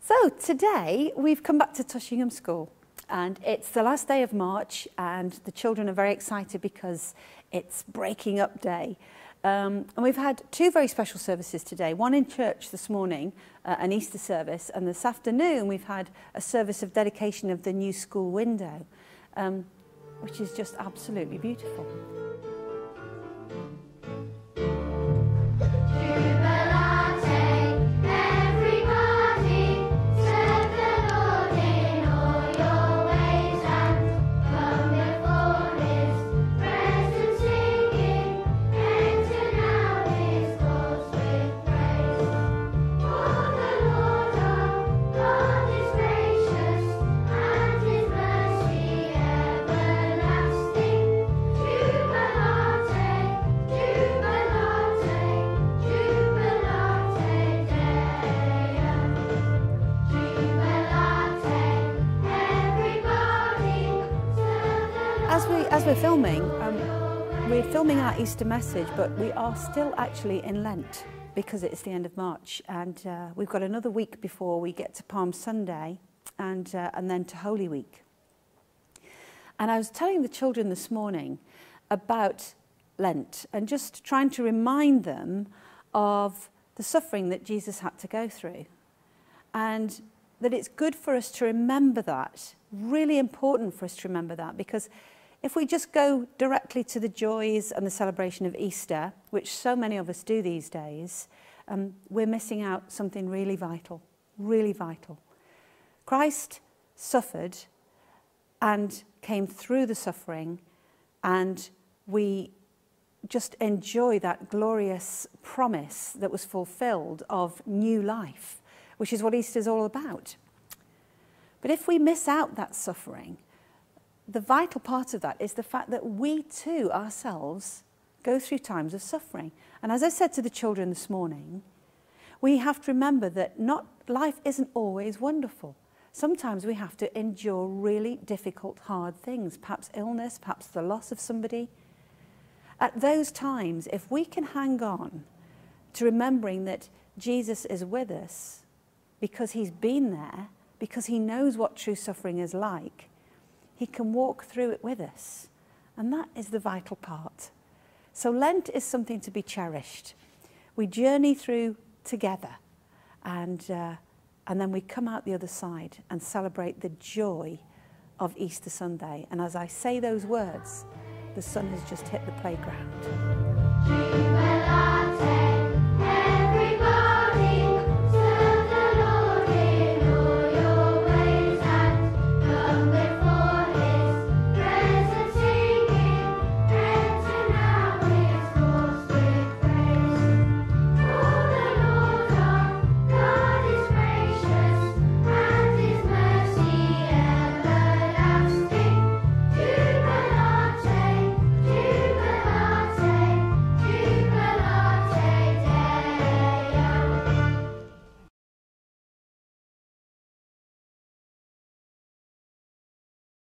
So today we've come back to Tushingham School and it's the last day of March and the children are very excited because it's breaking up day. And we've had two very special services today, one in church this morning, an Easter service, and this afternoon we've had a service of dedication of the new school window, which is just absolutely beautiful. As we're filming our Easter message, but we are still actually in Lent because it's the end of March, and we've got another week before we get to Palm Sunday and then to Holy Week. And I was telling the children this morning about Lent and just trying to remind them of the suffering that Jesus had to go through, and that it's good for us to remember that, really important for us to remember that, because if we just go directly to the joys and the celebration of Easter, which so many of us do these days, we're missing out something really vital, really vital. Christ suffered and came through the suffering, and we just enjoy that glorious promise that was fulfilled of new life, which is what Easter is all about. But if we miss out that suffering, the vital part of that is the fact that we too ourselves go through times of suffering. And as I said to the children this morning, we have to remember that life isn't always wonderful. Sometimes we have to endure really difficult, hard things, perhaps illness, perhaps the loss of somebody. At those times, if we can hang on to remembering that Jesus is with us because he's been there, because he knows what true suffering is like, he can walk through it with us. And that is the vital part. So Lent is something to be cherished. We journey through together, and then we come out the other side and celebrate the joy of Easter Sunday. And as I say those words, the sun has just hit the playground.